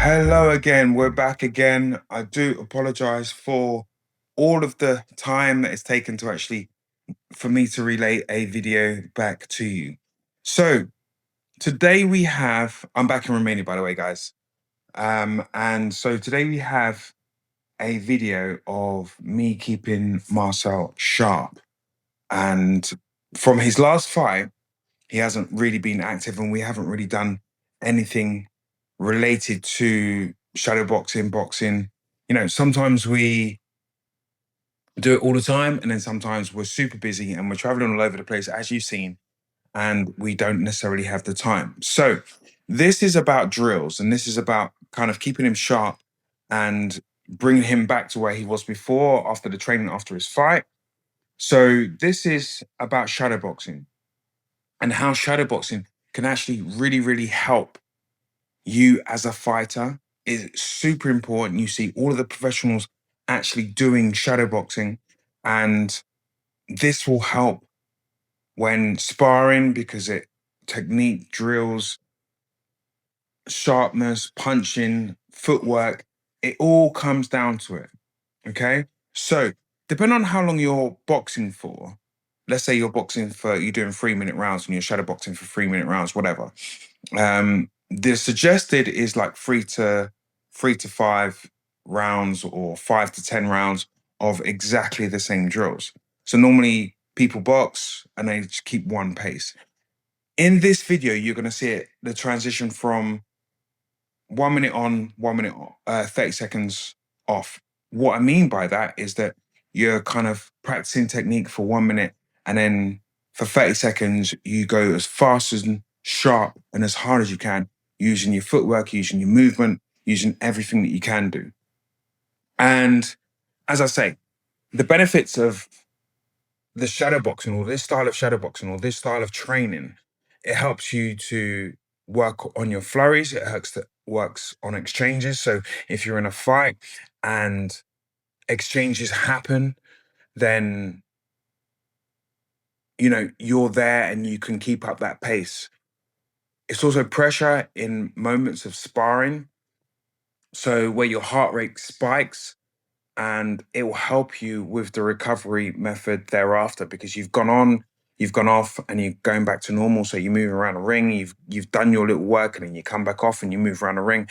Hello again. We're back again. I do apologize for all of the time that it's taken to actually for me to relay a video back to you. So today I'm back in Romania, by the way, guys. And so today we have a video of me keeping Marcel sharp. And from his last fight, he hasn't really been active, and we haven't really done anything related to shadow boxing, boxing. Sometimes we do it all the time, and then sometimes we're super busy and we're traveling all over the place, as you've seen, and we don't necessarily have the time. So, this is about drills, and this is about kind of keeping him sharp and bringing him back to where he was before after the training, after his fight. So, this is about shadow boxing and how shadowboxing can actually really, really help you as a fighter. Is super important. You see all of the professionals actually doing shadowboxing, and this will help when sparring because it technique drills, sharpness, punching, footwork. It all comes down to it. Okay. So, depending on how long you're boxing for, let's say you're doing 3-minute rounds and you're shadowboxing for 3-minute rounds, whatever. The suggested is like 3 to 5 rounds or 5 to 10 rounds of exactly the same drills. So normally people box and they just keep one pace. In this video, you're going to see the transition from 1 minute on, 1 minute, 30 seconds off. What I mean by that is that you're kind of practicing technique for 1 minute, and then for 30 seconds, you go as fast and sharp and as hard as you can, using your footwork, using your movement, using everything that you can do. And as I say, the benefits of the shadowboxing or this style of shadowboxing or this style of training, it helps you to work on your flurries. Works on exchanges. So if you're in a fight and exchanges happen, then you're there and you can keep up that pace. It's also pressure in moments of sparring. So where your heart rate spikes, and it will help you with the recovery method thereafter because you've gone off, and you're going back to normal. So you move around the ring, you've done your little work, and then you come back off and you move around the ring.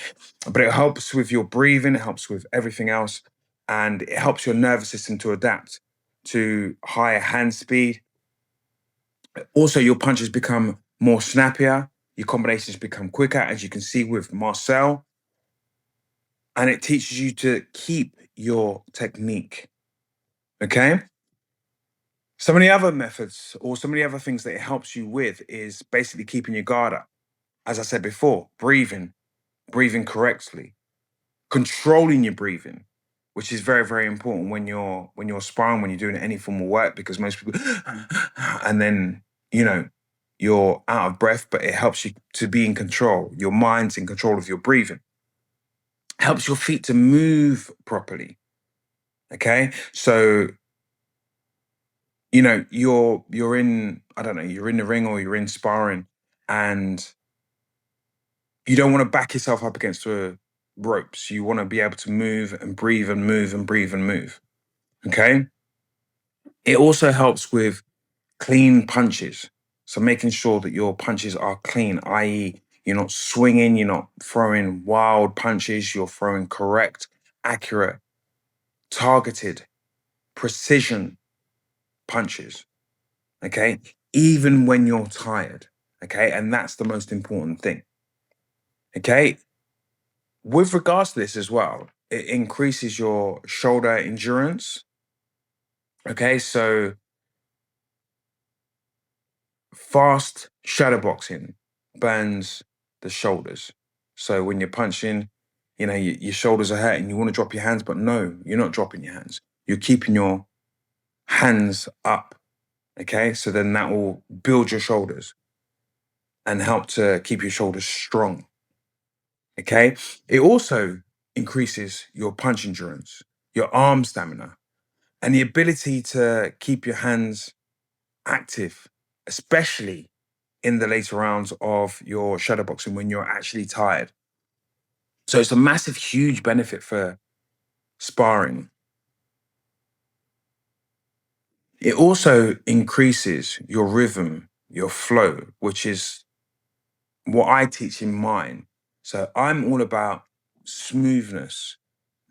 But it helps with your breathing, it helps with everything else, and it helps your nervous system to adapt to higher hand speed. Also, your punches become more snappier, your combinations become quicker, as you can see with Marcel, and it teaches you to keep your technique. Okay. Some of the other methods or some of the other things that it helps you with is basically keeping your guard up. As I said before, breathing correctly, controlling your breathing, which is very, very important when you're sparring, when you're doing any form of work, because most people and then you're out of breath, but it helps you to be in control. Your mind's in control of your breathing. Helps your feet to move properly. Okay. So you're in, I don't know, you're in the ring or you're in sparring, and you don't want to back yourself up against the ropes. You want to be able to move and breathe and move and breathe and move. Okay. It also helps with clean punches. So making sure that your punches are clean, i.e., you're not swinging, you're not throwing wild punches, you're throwing correct, accurate, targeted, precision punches. Okay. Even when you're tired. Okay. And that's the most important thing. Okay. With regards to this as well, it increases your shoulder endurance. Okay. So fast shadow boxing burns the shoulders. So when you're punching, your shoulders are hurting. You want to drop your hands, but no, you're not dropping your hands. You're keeping your hands up. Okay. So then that will build your shoulders and help to keep your shoulders strong. Okay. It also increases your punch endurance, your arm stamina, and the ability to keep your hands active, especially in the later rounds of your shadowboxing when you're actually tired. So it's a massive, huge benefit for sparring. It also increases your rhythm, your flow, which is what I teach in mine. So I'm all about smoothness,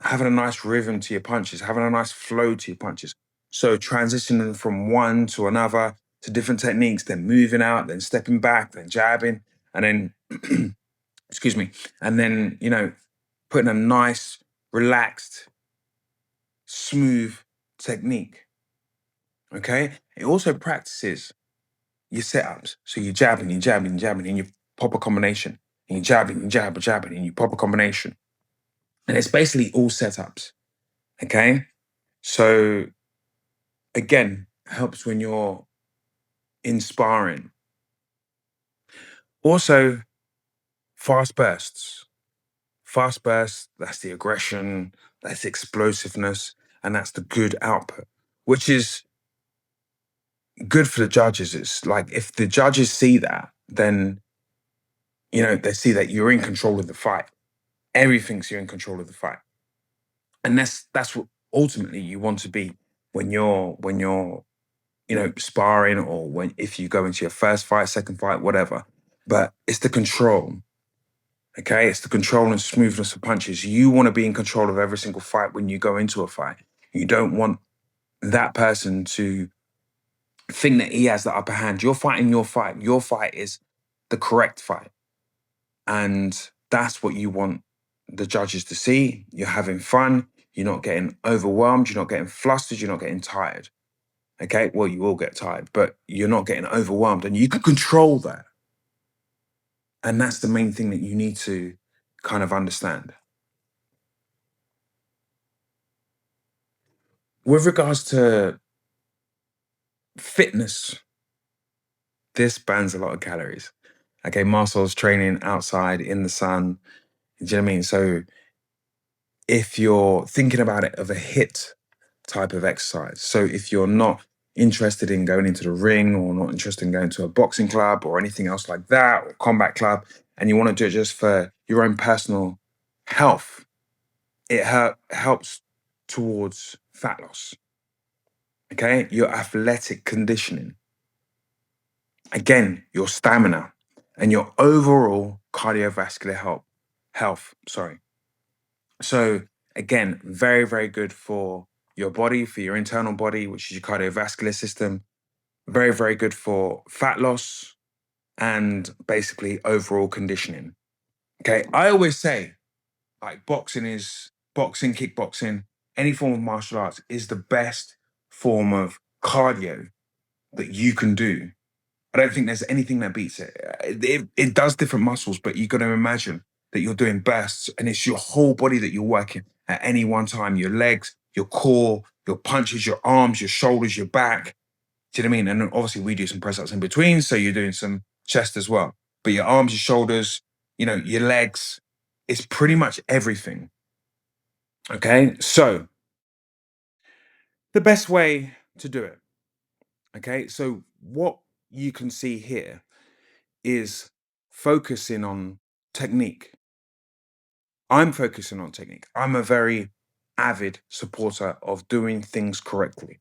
having a nice rhythm to your punches, having a nice flow to your punches. So transitioning from one to another to different techniques, then moving out, then stepping back, then jabbing, and then excuse me, and then putting a nice, relaxed, smooth technique. Okay. It also practices your setups. So you're jabbing, you're jabbing, you're jabbing, and you pop a combination. And you're jabbing, you jab, jabbing, and you pop a combination. And it's basically all setups. Okay. So again, helps when you're inspiring. Also, fast bursts. Fast bursts, that's the aggression, that's the explosiveness, and that's the good output, which is good for the judges. It's like if the judges see that, then they see that you're in control of the fight. Everything's you're in control of the fight. And that's what ultimately you want to be when you're sparring, or when if you go into your first fight, second fight, whatever. But it's the control. Okay, it's the control and smoothness of punches. You want to be in control of every single fight when you go into a fight. You don't want that person to think that he has the upper hand. You're fighting your fight. Your fight is the correct fight. And that's what you want the judges to see. You're having fun. You're not getting overwhelmed. You're not getting flustered. You're not getting tired. Okay, well, you will get tired, but you're not getting overwhelmed, and you can control that. And that's the main thing that you need to kind of understand. With regards to fitness, this burns a lot of calories. Okay, muscles training outside in the sun. Do you know what I mean? So if you're thinking about it of a hit type of exercise, so if you're not interested in going into the ring, or not interested in going to a boxing club or anything else like that, or combat club, and you want to do it just for your own personal health, it helps towards fat loss. Okay, your athletic conditioning, again, your stamina, and your overall cardiovascular health. Sorry. So again, very, very good for your body, for your internal body, which is your cardiovascular system. Very, very good for fat loss and basically overall conditioning. Okay. I always say, like, boxing, kickboxing, any form of martial arts is the best form of cardio that you can do. I don't think there's anything that beats it. It does different muscles, but you got to imagine that you're doing bursts, and it's your whole body that you're working at any one time. Your legs, your core, your punches, your arms, your shoulders, your back. Do you know what I mean? And then obviously we do some press ups in between, so you're doing some chest as well. But your arms, your shoulders, your legs, it's pretty much everything. Okay, so the best way to do it. Okay, so what you can see here is focusing on technique. I'm focusing on technique. I'm a very avid supporter of doing things correctly.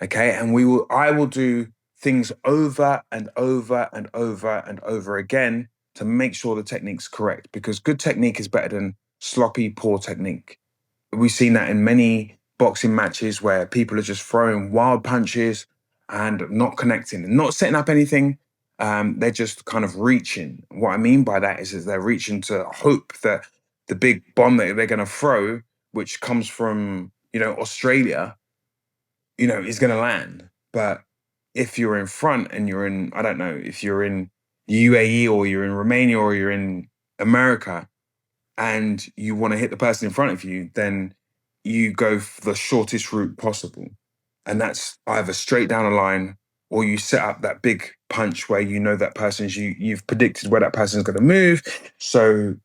Okay. And I will do things over and over and over and over again to make sure the technique's correct, because good technique is better than sloppy, poor technique. We've seen that in many boxing matches where people are just throwing wild punches and not connecting and not setting up anything. They're just kind of reaching. What I mean by that is they're reaching to hope that the big bomb that they're going to throw, which comes from Australia, is going to land. But if you're in front and you're in, I don't know, if you're in UAE or you're in Romania or you're in America, and you want to hit the person in front of you, then you go for the shortest route possible. And that's either straight down a line, or you set up that big punch where that person's you've predicted where that person's going to move. So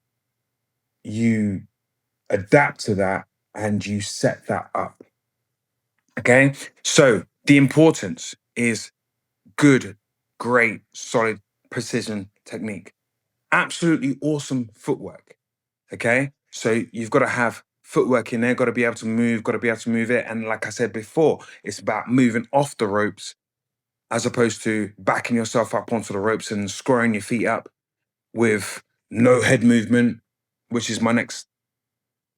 you adapt to that and you set that up. Okay. So the importance is good, great, solid precision technique. Absolutely awesome footwork. Okay. So you've got to have footwork in there, got to be able to move, got to be able to move it. And like I said before, it's about moving off the ropes as opposed to backing yourself up onto the ropes and squaring your feet up with no head movement, which is my next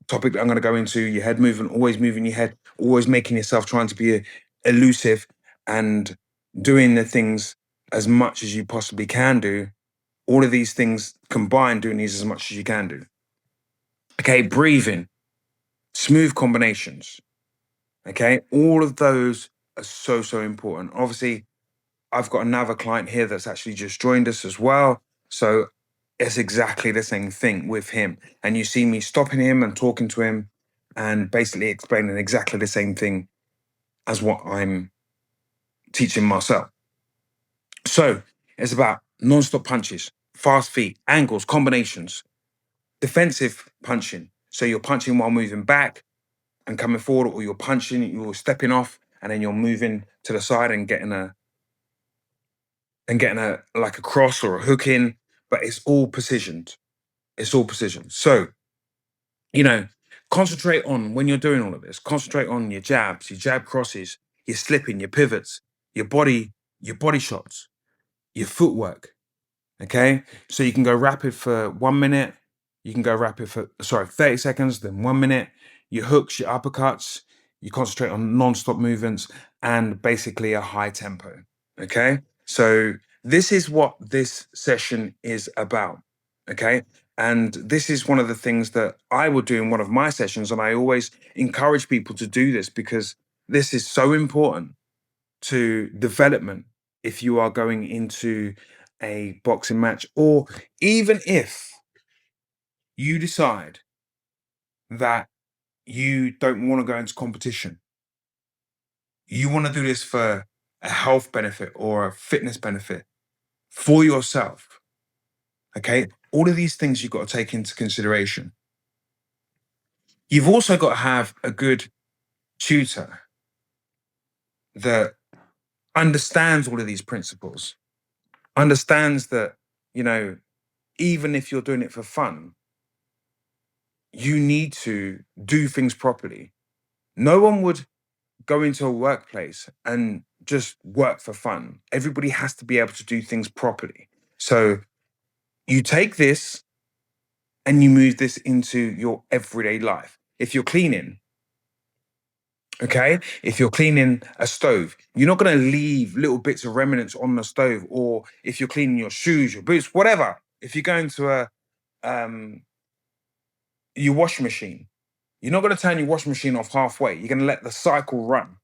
topic that I'm going to go into. Your head movement, always moving your head, always making yourself trying to be elusive and doing the things as much as you possibly can do. All of these things combined, doing these as much as you can do. Okay, breathing, smooth combinations. Okay, all of those are so, so important. Obviously, I've got another client here that's actually just joined us as well. So it's exactly the same thing with him. And you see me stopping him and talking to him and basically explaining exactly the same thing as what I'm teaching myself. So it's about non-stop punches, fast feet, angles, combinations, defensive punching. So you're punching while moving back and coming forward, or you're punching, you're stepping off, and then you're moving to the side and getting a like a cross or a hook in, but it's all positioned. It's all positioned. So, you know, concentrate on when you're doing all of this, concentrate on your jabs, your jab crosses, your slipping, your pivots, your body shots, your footwork. Okay. So you can go rapid for 1 minute, you can go rapid for 30 seconds, then 1 minute, your hooks, your uppercuts, you concentrate on non-stop movements and basically a high tempo. Okay. So this is what this session is about. Okay. And this is one of the things that I would do in one of my sessions. And I always encourage people to do this because this is so important to development if you are going into a boxing match, or even if you decide that you don't want to go into competition, you want to do this for a health benefit or a fitness benefit for yourself. Okay. All of these things you've got to take into consideration. You've also got to have a good tutor that understands all of these principles, understands that, you know, even if you're doing it for fun, you need to do things properly. No one would go into a workplace and just work for fun. Everybody has to be able to do things properly. So you take this and you move this into your everyday life. If you're cleaning, okay, if you're cleaning a stove, you're not going to leave little bits of remnants on the stove. Or if you're cleaning your shoes, your boots, whatever. If you're going to your washing machine, you're not going to turn your washing machine off halfway. You're going to let the cycle run.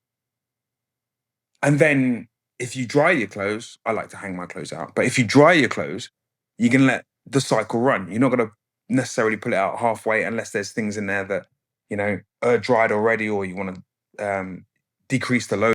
And then if you dry your clothes, I like to hang my clothes out, but if you dry your clothes, you can let the cycle run. You're not going to necessarily pull it out halfway unless there's things in there that, you know, are dried already, or you want to decrease the load.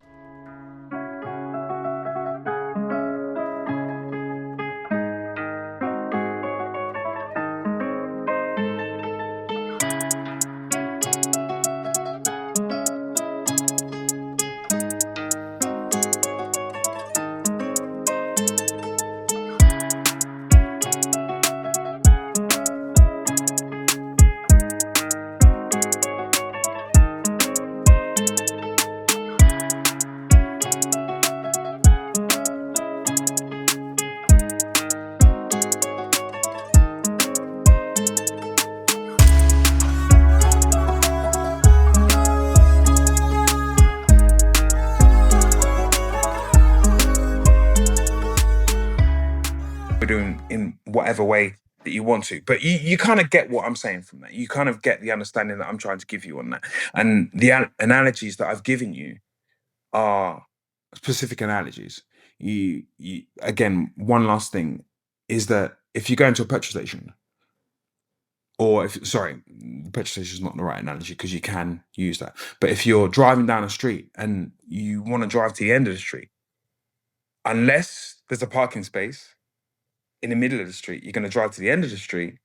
Doing in whatever way that you want to, but you kind of get what I'm saying from that. You kind of get the understanding that I'm trying to give you on that, and the analogies that I've given you are specific analogies. You again, one last thing is that if you go into a petrol station, or if the petrol station is not the right analogy because you can use that, but if you're driving down a street and you want to drive to the end of the street, unless there's a parking space in the middle of the street, you're going to drive to the end of the street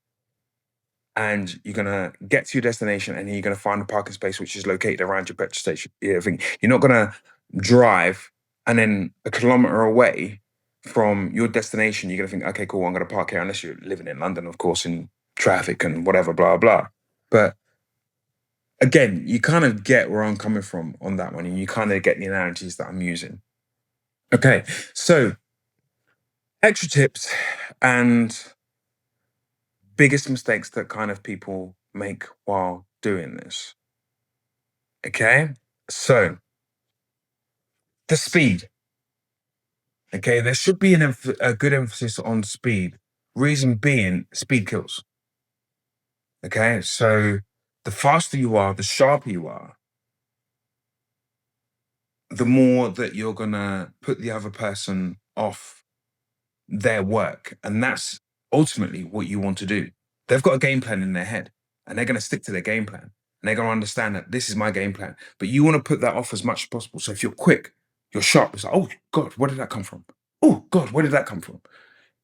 and you're going to get to your destination, and then you're going to find a parking space which is located around your petrol station. You're not going to drive and then a kilometer away from your destination, you're going to think, okay, cool, I'm going to park here, unless you're living in London, of course, and traffic and whatever, blah, blah. But again, you kind of get where I'm coming from on that one, and you kind of get the analogies that I'm using. Okay, so extra tips and biggest mistakes that kind of people make while doing this. Okay, so the speed. Okay, there should be a good emphasis on speed. Reason being, speed kills. Okay, so the faster you are, the sharper you are, the more that you're gonna put the other person off their work. And that's ultimately what you want to do. They've got a game plan in their head and they're gonna stick to their game plan. And they're gonna understand that this is my game plan. But you want to put that off as much as possible. So if you're quick, you're sharp, it's like, oh God, where did that come from? Oh God, where did that come from?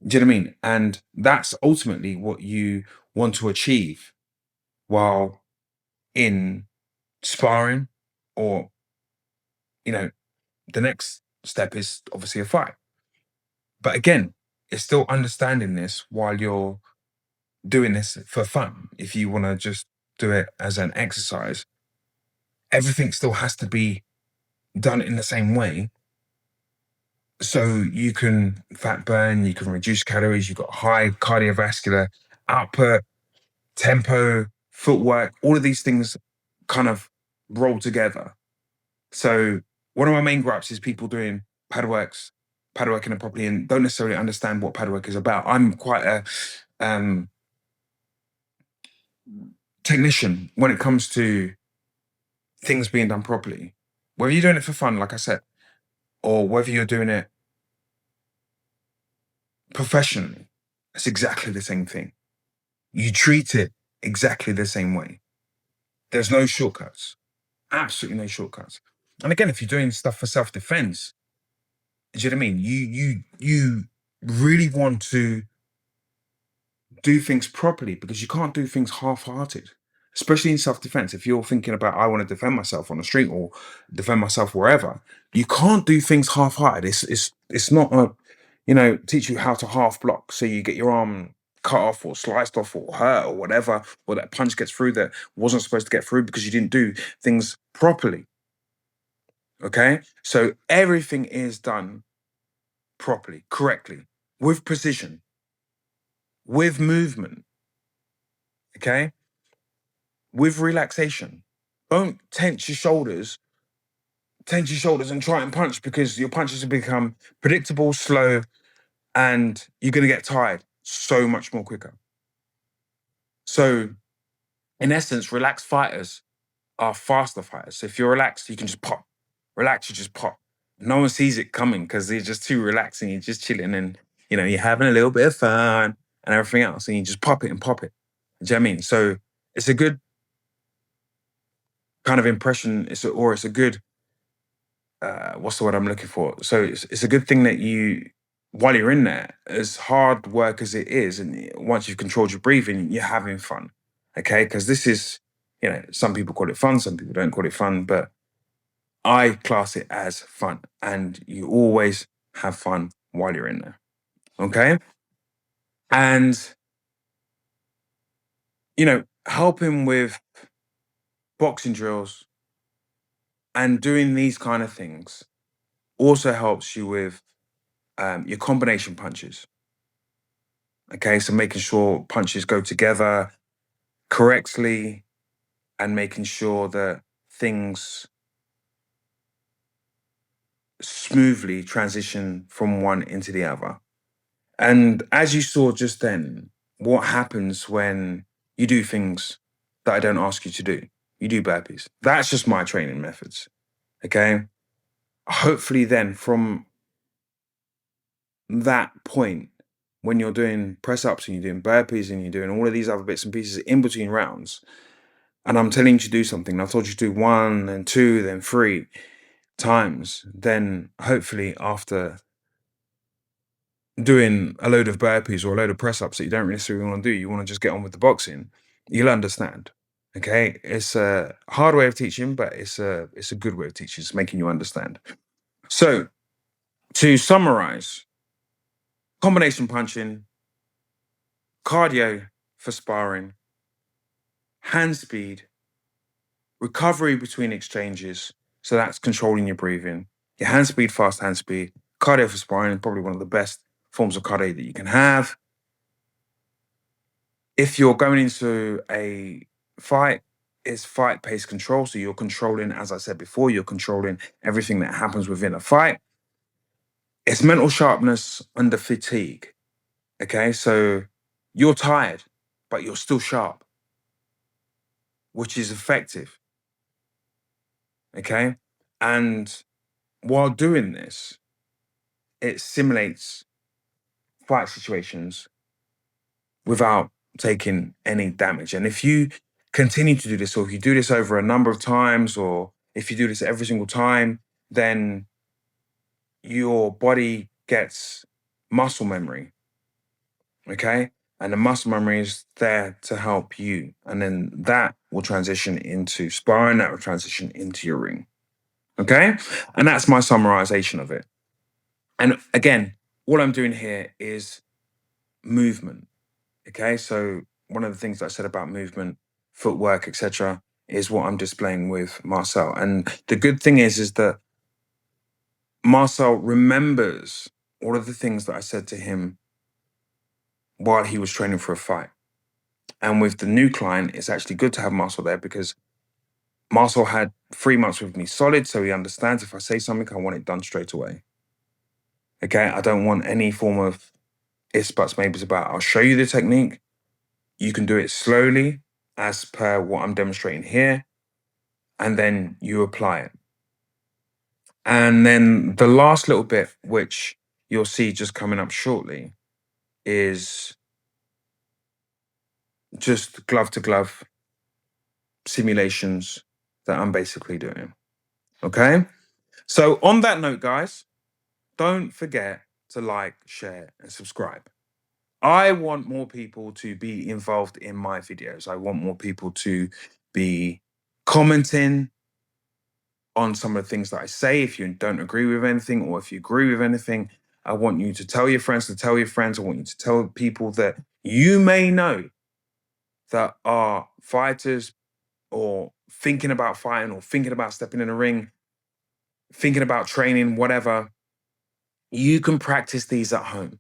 Do you know what I mean? And that's ultimately what you want to achieve while in sparring, or, you know, the next step is obviously a fight. But again, it's still understanding this while you're doing this for fun. If you want to just do it as an exercise, everything still has to be done in the same way. So you can fat burn, you can reduce calories, you've got high cardiovascular output, tempo, footwork, all of these things kind of roll together. So one of my main gripes is people doing pad working it properly and don't necessarily understand what pad work is about. I'm quite a um, technician when it comes to things being done properly. Whether you're doing it for fun, like I said, or whether you're doing it professionally, it's exactly the same thing. You treat it exactly the same way. There's no shortcuts, absolutely no shortcuts. And again, if you're doing stuff for self-defense, do you know what I mean? You really want to do things properly because you can't do things half-hearted, especially in self-defense. If you're thinking about, I want to defend myself on the street or defend myself wherever, you can't do things half-hearted. It's not a, teach you how to half block. So you get your arm cut off or sliced off or hurt or whatever, or that punch gets through that wasn't supposed to get through because you didn't do things properly. Okay. So everything is done properly, correctly, with precision, with movement. Okay. With relaxation. Don't tense your shoulders and try and punch because your punches have become predictable, slow, and you're going to get tired so much more quicker. So, in essence, relaxed fighters are faster fighters. So, if you're relaxed, you can just pop. Relax, you just pop. No one sees it coming because you're just too relaxed and you're just chilling and, you're having a little bit of fun and everything else. And you just pop it and pop it. Do you know what I mean? So, it's a good kind of impression, it's a good what's the word I'm looking for? So it's a good thing that while you're in there, as hard work as it is, and once you've controlled your breathing, you're having fun. Okay, because this is, some people call it fun, some people don't call it fun, but I class it as fun, and you always have fun while you're in there. Okay, and helping with boxing drills and doing these kind of things also helps you with your combination punches. Okay, so making sure punches go together correctly and making sure that things smoothly transition from one into the other. And as you saw just then, what happens when you do things that I don't ask you to do? You do burpees. That's just my training methods. Okay. Hopefully, then from that point, when you're doing press ups and you're doing burpees and you're doing all of these other bits and pieces in between rounds, and I'm telling you to do something, and I've told you to do one, then two, then three times, then hopefully after doing a load of burpees or a load of press ups that you don't necessarily want to do, you want to just get on with the boxing, you'll understand. Okay. It's a hard way of teaching, but it's a good way of teaching. It's making you understand. So to summarize, combination punching, cardio, for sparring, hand speed, recovery between exchanges. So that's controlling your breathing. Your hand speed, fast hand speed. Cardio for sparring is probably one of the best forms of cardio that you can have. If you're going into a fight, it's fight pace control. So you're controlling, as I said before, you're controlling everything that happens within a fight. It's mental sharpness under fatigue. Okay, so you're tired, but you're still sharp, which is effective. Okay, and while doing this, it simulates fight situations without taking any damage. And if you continue to do this, or if you do this over a number of times, or if you do this every single time, then your body gets muscle memory. Okay. And the muscle memory is there to help you. And then that will transition into sparring, that will transition into your ring. Okay. And that's my summarization of it. And again, all I'm doing here is movement. Okay, so one of the things that I said about movement, footwork, etc., is what I'm displaying with Marcel. And the good thing is that Marcel remembers all of the things that I said to him while he was training for a fight. And with the new client, it's actually good to have Marcel there because Marcel had 3 months with me solid, so he understands if I say something, I want it done straight away. Okay, I don't want any form of ifs, buts, maybes about. I'll show you the technique. You can do it slowly as per what I'm demonstrating here, and then you apply it. And then the last little bit, which you'll see just coming up shortly, is just glove to glove simulations that I'm basically doing. Okay? So on that note, guys, don't forget to like, share, and subscribe. I want more people to be involved in my videos. I want more people to be commenting on some of the things that I say. If you don't agree with anything, or if you agree with anything, I want you to tell your friends to tell your friends. I want you to tell people that you may know that are fighters, or thinking about fighting, or thinking about stepping in a ring, thinking about training, whatever. You can practice these at home.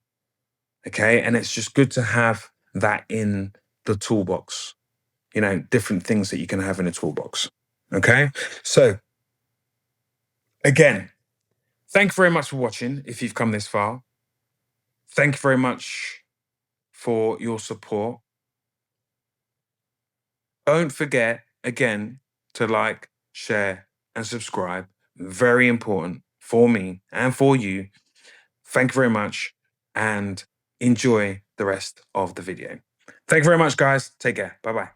Okay. And it's just good to have that in the toolbox, different things that you can have in a toolbox. Okay. So again, thank you very much for watching. If you've come this far, thank you very much for your support. Don't forget, again, to like, share, and subscribe. Very important for me and for you. Thank you very much, and enjoy the rest of the video. Thank you very much, guys. Take care. Bye-bye.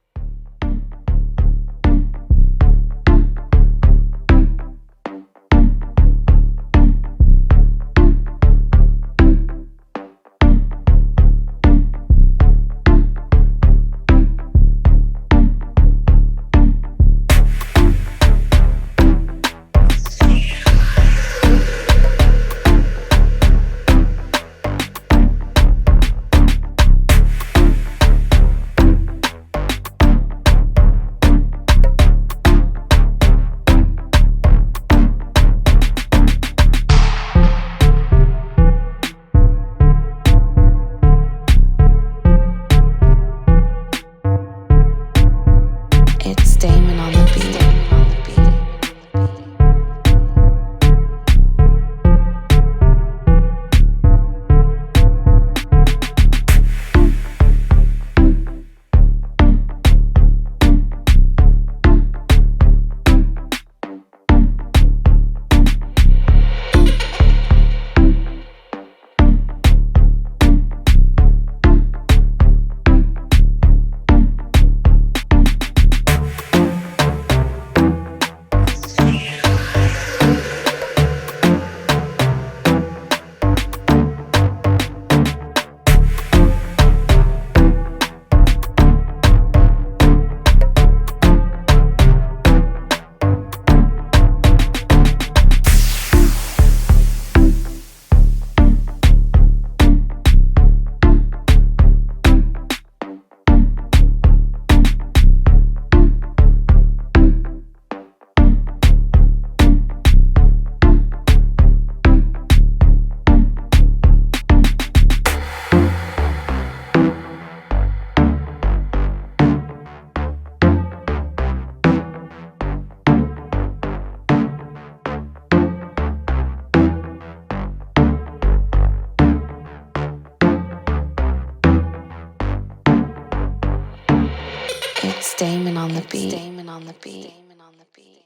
the beat.